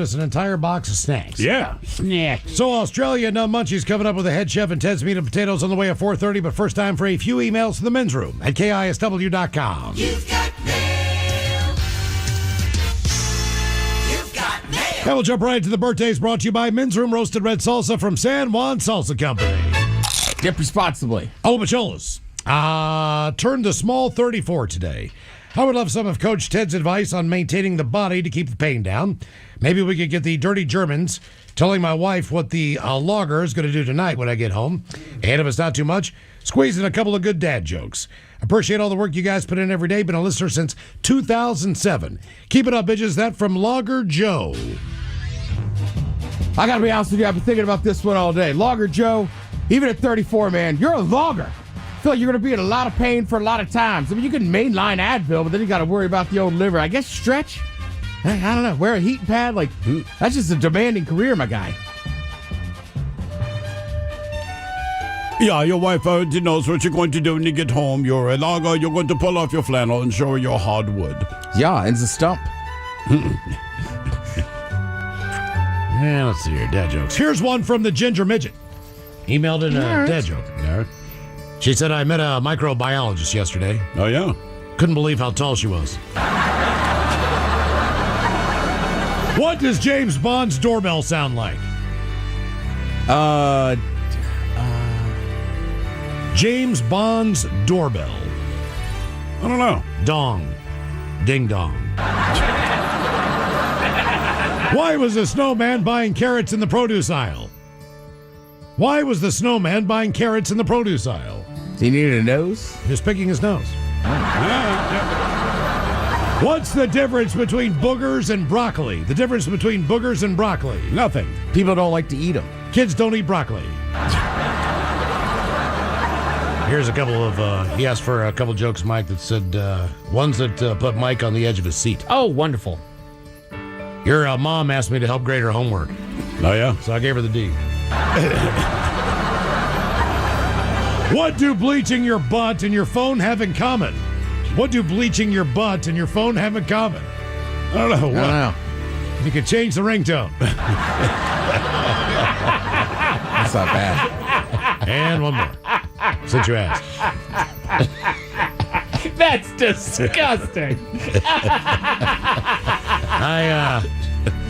us an entire box of snacks. Yeah. Snacks. So Australian Munchies coming up with the head chef and Ted's Meat and Potatoes on the way at 4:30, but first time for a few emails to the men's room at KISW.com. You've got mail. You've got mail. And we'll jump right to the birthdays brought to you by Men's Room Roasted Red Salsa from San Juan Salsa Company. Dip responsibly. Oh, Macholas. Turned the small 34 today. I would love some of Coach Ted's advice on maintaining the body to keep the pain down. Maybe we could get the dirty Germans telling my wife what the lager is going to do tonight when I get home. And if it's not too much, squeeze in a couple of good dad jokes. Appreciate all the work you guys put in every day. Been a listener since 2007. Keep it up, bitches. That from Lager Joe. I got to be honest with you. I've been thinking about this one all day. Lager Joe, even at 34, man, you're a logger. I feel like you're going to be in a lot of pain for a lot of times. I mean, you can mainline Advil, but then you got to worry about the old liver. I guess stretch. I don't know. Wear a heating pad. Like, that's just a demanding career, my guy. Yeah, your wife already knows what you're going to do when you get home. You're a logger. You're going to pull off your flannel and show her your hardwood. Yeah, and it's a stump. Yeah, let's see here. Dad jokes. Here's one from the Ginger Midget. Emailed in a dad joke. She said, I met a microbiologist yesterday. Oh, yeah? Couldn't believe how tall she was. What does James Bond's doorbell sound like? James Bond's doorbell. I don't know. Dong. Ding dong. Why was the snowman buying carrots in the produce aisle? Why was the snowman buying carrots in the produce aisle? He needed a nose? He was picking his nose. What's the difference between boogers and broccoli? The difference between boogers and broccoli? Nothing. People don't like to eat them. Kids don't eat broccoli. Here's a couple of, he asked for a couple jokes, Mike, that said, ones that put Mike on the edge of his seat. Oh, wonderful. Your mom asked me to help grade her homework, Oh, yeah? so I gave her the D. What do bleaching your butt and your phone have in common? What do bleaching your butt and your phone have in common? I don't know. I don't know. You can change the ringtone. That's not bad. And one more, since you asked. That's disgusting. I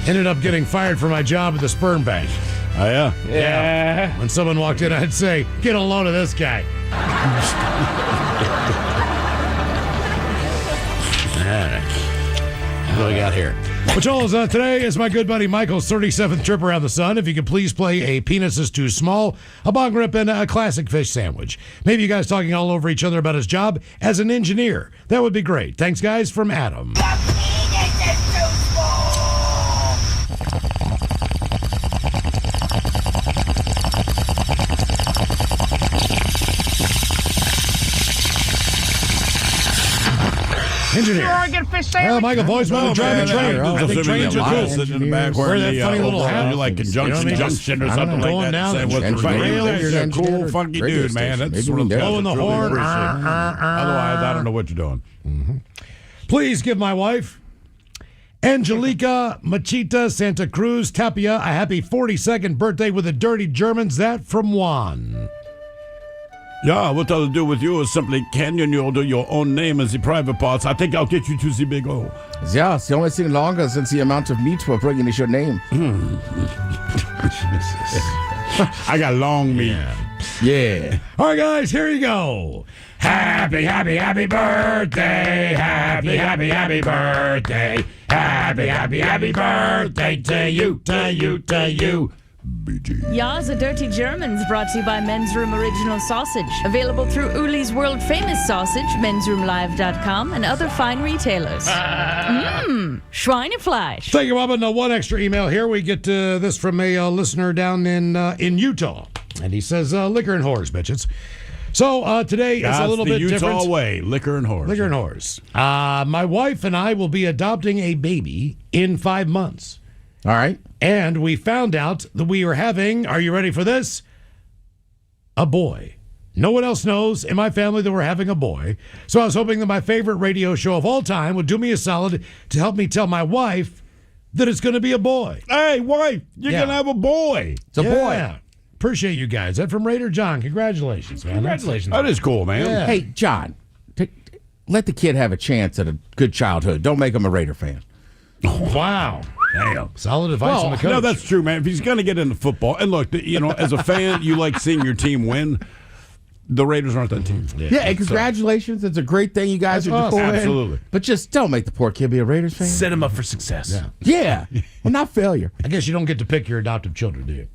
ended up getting fired from my job at the sperm bank. Oh, yeah? Yeah. When someone walked in, I'd say, get a load of this guy. All right. What do we got here? Which all is today is my good buddy Michael's 37th trip around the sun. If you could please play a penis is too small, a bong rip, and a classic fish sandwich. Maybe you guys talking all over each other about his job as an engineer. That would be great. Thanks, guys, from Adam. Engineer. Well, Michael Boyce wanted to drive a train. I think trains are cool. Sitting in the back Wear that funny little hat. like Conjunction Junction or something going like that. down Say the what's train right. rail. You're a cool, funky dude, man. That's what I'm Blowing the horn. Otherwise, I don't know what you're doing. Please give my wife, Angelica Machita Santa Cruz Tapia, a happy 42nd birthday with the Dirty Germans. That from Juan. Yeah, what I'll do with you is simply canyon you under your own name as the private parts. I think I'll get you to the big O. Yeah, it's the only thing longer since the amount of meat we're bringing is your name. I got long meat. Yeah. All right, guys, here you go. Happy, happy, happy birthday. Happy, happy, happy birthday. Happy, happy, happy birthday to you, to you, to you. Ya's a Dirty Germans brought to you by Men's Room Original Sausage. Available through Uli's World Famous Sausage, mensroomlive.com, and other fine retailers. Schweinefleisch. Thank you, Bob. And one extra email here. We get this from a listener down in Utah. And he says, liquor and whores, bitches. So today is a little bit Utah different. way, liquor and whores. Liquor and whores. My wife and I will be adopting a baby in 5 months. All right. And we found out that we were having, are you ready for this? A boy. No one else knows in my family that we're having a boy. So I was hoping that my favorite radio show of all time would do me a solid to help me tell my wife that it's going to be a boy. Hey, wife, you're Yeah. going to have a boy. It's a boy. Yeah. Appreciate you guys. That from Raider John. Congratulations, man. Congratulations. That is cool, man. Yeah. Hey, John, let the kid have a chance at a good childhood. Don't make him a Raider fan. Wow. Damn. Solid advice from the coach. No, that's true, man. If he's going to get into football, and look, as a fan, you like seeing your team win. The Raiders aren't that team. Yeah, and congratulations. It's a great thing you guys That's are doing. awesome. Absolutely. But just don't make the poor kid be a Raiders fan. Set him up for success. Yeah. Yeah. Well, not failure. I guess you don't get to pick your adoptive children, do you?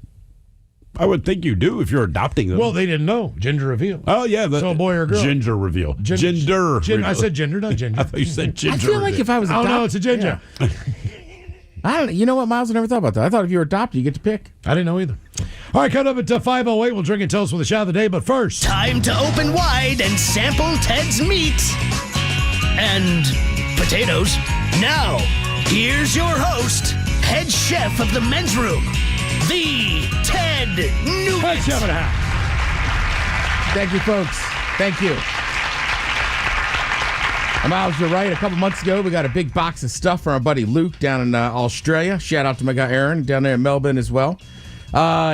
I would think you do if you're adopting them. Well, they didn't know. Gender reveal. oh, yeah. So a boy or girl? Ginger reveal. Gender. I reveal. said gender, not ginger. I thought you said ginger. I feel like reveal. if I was Oh, adopted. no, it's a ginger. I don't. You know what, Miles? I never thought about that. I thought if you were adopted, you get to pick. I didn't know either. All right, coming up at 5:08, we'll drink and toast with the shot of the day. But first, Time to open wide and sample Ted's meat and potatoes. Now, here's your host, head chef of the men's room, the Ted Nugent. Thank you, folks. Thank you. Miles, you're right. A couple months ago, we got a big box of stuff from our buddy Luke down in Australia. Shout out to my guy Aaron down there in Melbourne as well.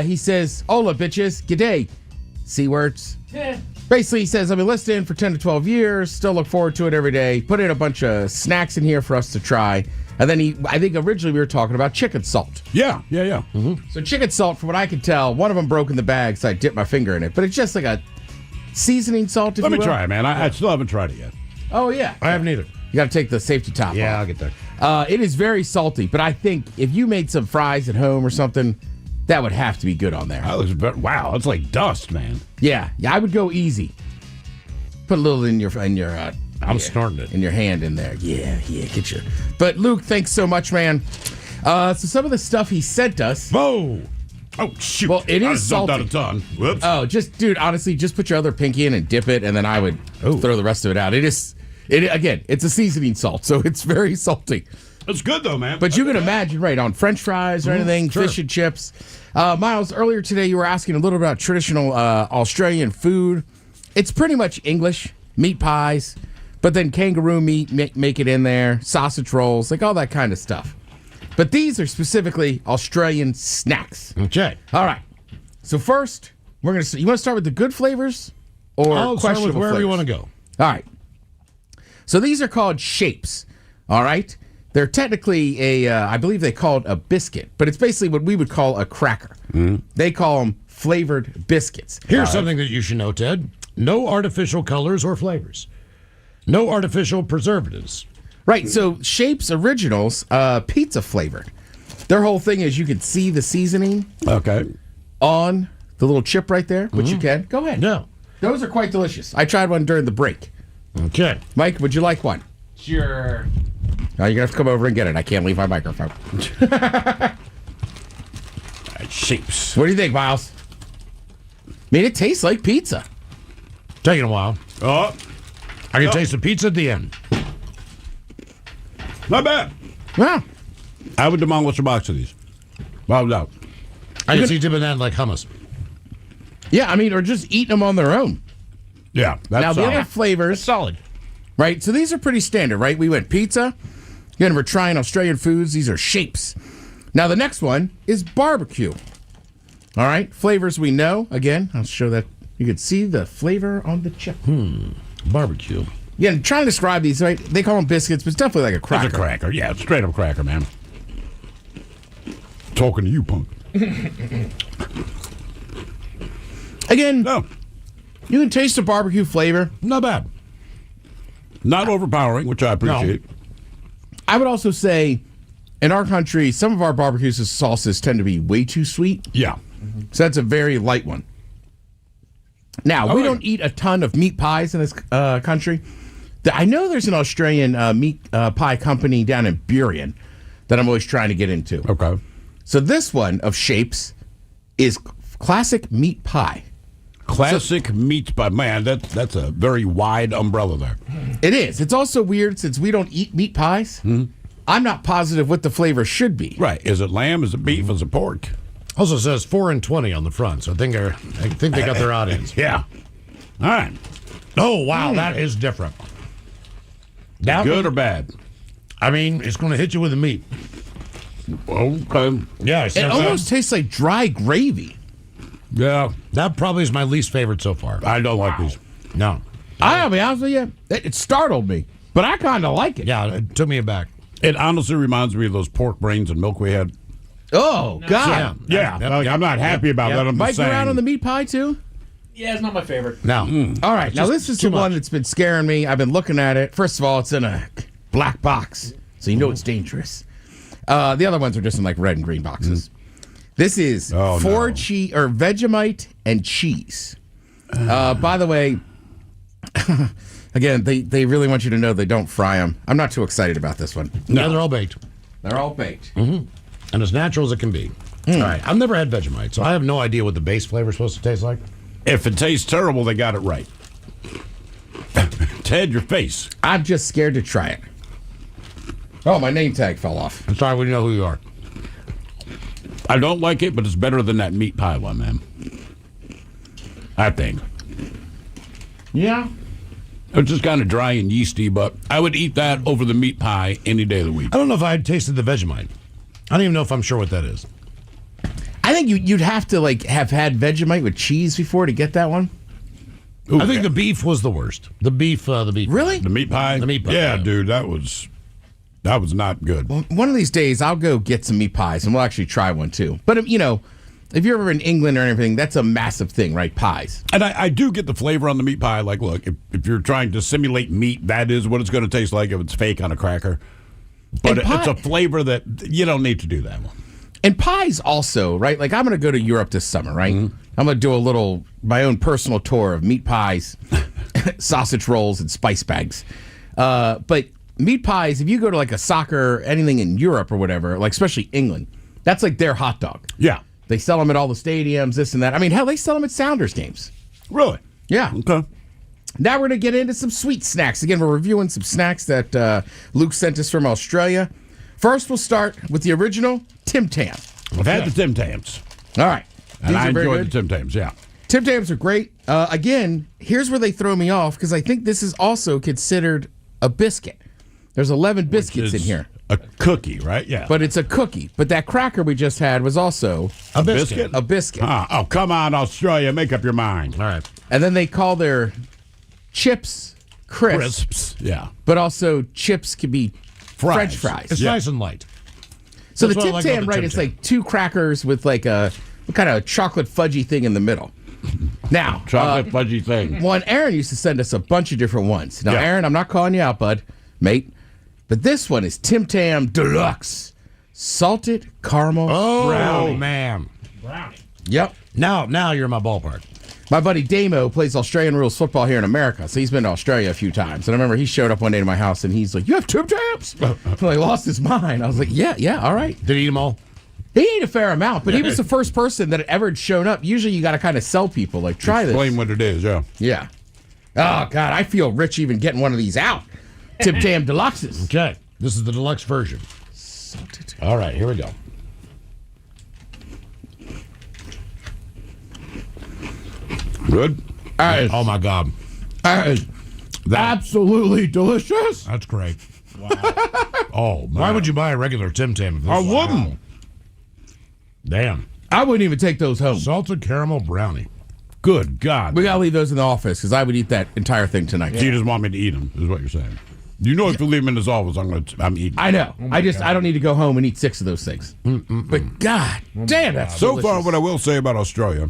He says, "Hola, bitches. G'day." C words. Basically, he says, I've been listening for 10 to 12 years. Still look forward to it every day. Put in a bunch of snacks in here for us to try. And then I think originally we were talking about chicken salt. Yeah. So chicken salt, from what I can tell, one of them broke in the bag, so I dipped my finger in it. But it's just like a seasoning salt, if Let you me will. try it, man. I still haven't tried it yet. Oh, yeah. I haven't either. You got to take the safety top Yeah, off. I'll get there. It is very salty, but I think if you made some fries at home or something, that would have to be good on there. That looks wow, that's like dust, man. Yeah, I would go easy. Put a little in your I'm snorting it. in your hand in there. Yeah, get you. But Luke, thanks so much, man. So some of the stuff he sent us. Whoa. Oh, shoot. Well, it I is just dumped out salty. a ton. Whoops. Oh, dude, honestly, just put your other pinky in and dip it, and then I would throw the rest of it out. Again, it's a seasoning salt, so it's very salty. It's good, though, man. But you can imagine, right, on French fries or anything, sure. fish and chips. Miles, earlier today you were asking a little about traditional Australian food. It's pretty much English, meat pies, but then kangaroo meat, make it in there, sausage rolls, like all that kind of stuff. But these are specifically Australian snacks. Okay. All right. So first, you want to start with the good flavors or I'll start with questionable wherever you flavors? want to go. All right. So these are called shapes. All right. They're technically I believe they call it a biscuit, but it's basically what we would call a cracker. They call them flavored biscuits. Here's something that you should know, Ted. No artificial colors or flavors. No artificial preservatives. Right. So Shapes Originals, pizza flavored. Their whole thing is you can see the seasoning Okay. on the little chip right there, which you can. Go ahead. No. Those are quite delicious. I tried one during the break. Okay. Mike, would you like one? Sure. Now you're going to have to come over and get it. I can't leave my microphone. Shapes. What do you think, Miles? I mean, it tastes like pizza. Taking a while. Oh, I can taste the pizza at the end. not bad. Yeah. I would demolish a box of these. Without doubt. I can see dipping that in like hummus. Yeah, I mean, or just eating them on their own. Yeah. That's Now, the other flavors, Solid. right? So these are pretty standard, right? We went pizza. Again, we're trying Australian foods. These are shapes. Now, the next one is barbecue. All right. Flavors we know. Again, I'll show that. You can see the flavor on the chip. Barbecue. Yeah, and trying to describe these, right? They call them biscuits, but it's definitely like a cracker. It's a cracker. Yeah, it's straight up cracker, man. Talking to you, punk. Again, No, you can taste the barbecue flavor. Not bad. not overpowering, which I appreciate. I would also say, in our country, some of our barbecues and sauces tend to be way too sweet. Yeah. So that's a very light one. Now, we don't eat a ton of meat pies in this country. I know there's an Australian meat pie company down in Burien that I'm always trying to get into. Okay. So this one of Shapes is classic meat pie. Classic meat pie. Man, that's a very wide umbrella there. It is. It's also weird since we don't eat meat pies. I'm not positive what the flavor should be. Right. Is it lamb? Is it beef? Is it pork? Also says 4 and 20 on the front, so I think they got their audience. Yeah. All right. Oh wow, that is different. That Good one, or bad? I mean, it's going to hit you with the meat. Okay. Yeah, It almost tastes like dry gravy. Yeah. that probably is my least favorite so far. I don't like these. No. I'll be honest with you, it startled me, but I kind of like it. Yeah, it took me aback. It honestly reminds me of those pork brains and milk we had. Oh, God. Yeah. I'm not happy about that. I'm Mike, just you saying. around on the meat pie, too? Yeah, it's not my favorite. No. All right, now this is the too one much. that's been scaring me. I've been looking at it. First of all, it's in a black box, so you know it's dangerous. The other ones are just in like red and green boxes. This is cheese or Vegemite and cheese. By the way, again, they really want you to know they don't fry them. I'm not too excited about this one. No, they're all baked. They're all baked. And as natural as it can be. All right. I've never had Vegemite, so I have no idea what the base flavor is supposed to taste like. If it tastes terrible, they got it right. Ted, your face. I'm just scared to try it. Oh, my name tag fell off. I'm sorry, we know who you are. I don't like it, but it's better than that meat pie one, man. I think. Yeah. It's just kind of dry and yeasty, but I would eat that over the meat pie any day of the week. I don't know if I had tasted the Vegemite. I don't even know if I'm sure what that is. I think you'd have to like have had Vegemite with cheese before to get that one. Ooh, I think the beef was the worst. The beef. Really? the meat pie. The meat pie, Yeah, yeah. dude, that was not good. Well, one of these days I'll go get some meat pies and we'll actually try one too. But you know, if you're ever in England or anything, that's a massive thing, right? Pies. And I do get the flavor on the meat pie. Like, look, if you're trying to simulate meat, that is what it's going to taste like if it's fake on a cracker. But And it's a flavor that you don't need to do that one. And pies also, right? Like I'm going to go to Europe this summer, right? I'm going to do my own personal tour of meat pies, sausage rolls, and spice bags. But meat pies, if you go to like a soccer, anything in Europe or whatever, like especially England, that's like their hot dog. Yeah. They sell them at all the stadiums, this and that. I mean, hell, they sell them at Sounders games. Really? Yeah. Okay. Now we're going to get into some sweet snacks. Again, we're reviewing some snacks that Luke sent us from Australia. First, we'll start with the original Tim Tam. I've had the Tim Tams. All right. And These I are very enjoyed good. the Tim Tams, yeah. Tim Tams are great. Again, here's where they throw me off because I think this is also considered a biscuit. There's 11 biscuits in It's here, A cookie, right? Yeah. but it's a cookie. But that cracker we just had was also A biscuit. a biscuit. Oh, come on, Australia. Make up your mind. All right. And then they call their chips crisps, Yeah. but also chips can be French fries. It's nice and light. So That's the what I Tim like about Tam, the right, Tim it's Tam. like two crackers with like a kind of chocolate fudgy thing in the middle. Now, Chocolate fudgy thing. one, Aaron used to send us a bunch of different ones. Now, Yeah. Aaron, I'm not calling you out, bud, mate, but this one is Tim Tam Deluxe Salted Caramel Oh, Brownie. man. Yep. Now you're in my ballpark. My buddy Damo plays Australian rules football here in America, so he's been to Australia a few times. And I remember he showed up one day to my house and he's like, "You have Tim Tams?" Well, he lost his mind. I was like, "Yeah, all right." Did he eat them all? He ate a fair amount, but he was the first person that had ever shown up. Usually you got to kind of sell people, like, try this. Explain what it is, yeah. Yeah. Oh, God, I feel rich even getting one of these out. Tim Tam Deluxes. Okay. This is the deluxe version. All right, here we go. Good? Oh, my God. Absolutely delicious. That's great. Oh, why would you buy a regular Tim Tam? I wouldn't. Damn. I wouldn't even take those home. Salted caramel brownie. Good God. We got to leave those in the office because I would eat that entire thing tonight. So you just want me to eat them, is what you're saying. You know, if you leave them in this office, I'm eating. I know. I don't need to go home and eat 6 of those things. But God damn, that's So delicious. far, what I will say about Australia,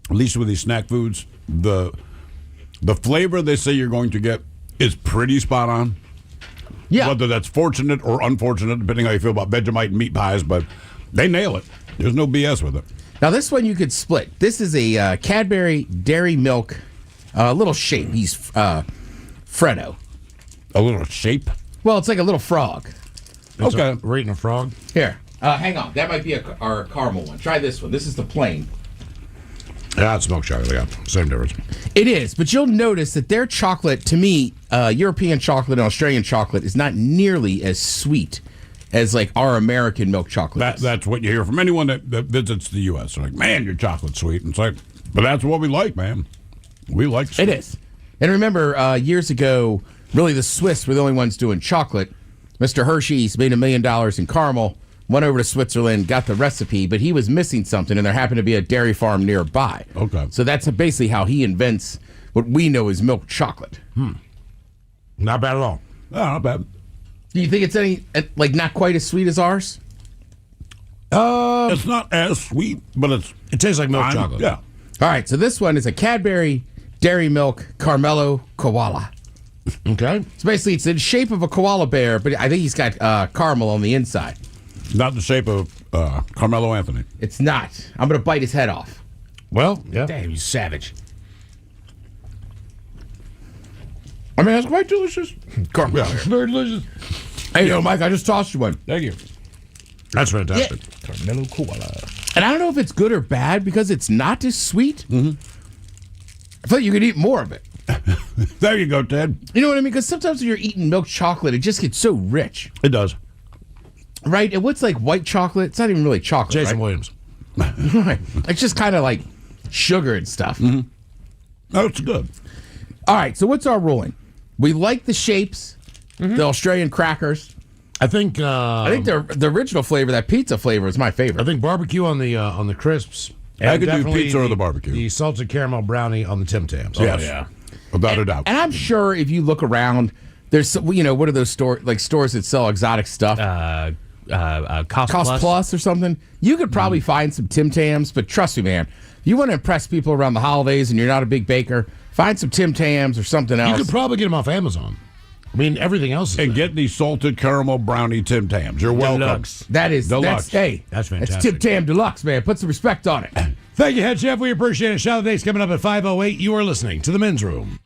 at least with these snack foods, the flavor they say you're going to get is pretty spot on. Yeah. Whether that's fortunate or unfortunate, depending how you feel about Vegemite and meat pies, but they nail it. There's no BS with it. Now, this one you could split. This is a Cadbury Dairy Milk little shape. He's Freddo. A little shape. Well, it's like a little frog. Okay. We're eating a frog. Here, hang on. That might be our caramel one. Try this one. This is the plain. Yeah, it's milk chocolate. Yeah, same difference. It is, but you'll notice that their chocolate, to me, European chocolate and Australian chocolate is not nearly as sweet as like our American milk chocolate. That's what you hear from anyone that visits the U.S. They're like, man, your chocolate's sweet. And it's like, but that's what we like, man. We like sweet. It is. And remember, years ago, really the Swiss were the only ones doing chocolate. Mr. Hershey's made $1 million in caramel. went over to Switzerland, got the recipe, but he was missing something, and there happened to be a dairy farm nearby. Okay. So that's basically how he invents what we know as milk chocolate. Not bad at all. Oh, not bad. Do you think it's not quite as sweet as ours? It's not as sweet, but It tastes like milk fine. chocolate. Yeah. All right, so this one is a Cadbury Dairy Milk Carmelo Koala. Okay. So basically, it's in the shape of a koala bear, but I think he's got caramel on the inside. Not the shape of Carmelo Anthony. It's not. I'm going to bite his head off. Well, yeah. Damn, you savage. I mean, that's quite delicious. Yeah, very delicious. Hey, Mike, I just tossed you one. Thank you. That's fantastic. Carmelo Koala. And I don't know if it's good or bad because it's not as sweet. Mm-hmm. I feel like you could eat more of it. There you go, Ted. You know what I mean? Because sometimes when you're eating milk chocolate, it just gets so rich. It does. Right? And what's like white chocolate? It's not even really chocolate, Jason right? Williams. Right. It's just kind of like sugar and stuff. Mm-hmm. Oh, it's good. All right, so what's our ruling? We like the shapes, the Australian crackers. I think The original flavor, that pizza flavor, is my favorite. I think barbecue on the crisps. I and could do definitely pizza or the barbecue. The salted caramel brownie on the Tim Tams. Yes. yeah. Without a doubt. And I'm sure if you look around, there's what are those stores that sell exotic stuff? Cost Plus or something. You could probably find some Tim Tams, but trust me, man, you want to impress people around the holidays and you're not a big baker, find some Tim Tams or something else. You could probably get them off Amazon. I mean, everything else is And there. get the salted caramel brownie Tim Tams. You're welcome. Deluxe. That's Deluxe. hey, That's That's fantastic. Tim Tam Deluxe, man. Put some respect on it. Thank you, Head Chef. We appreciate it. Shout of the Day's coming up at 5:08. You are listening to The Men's Room.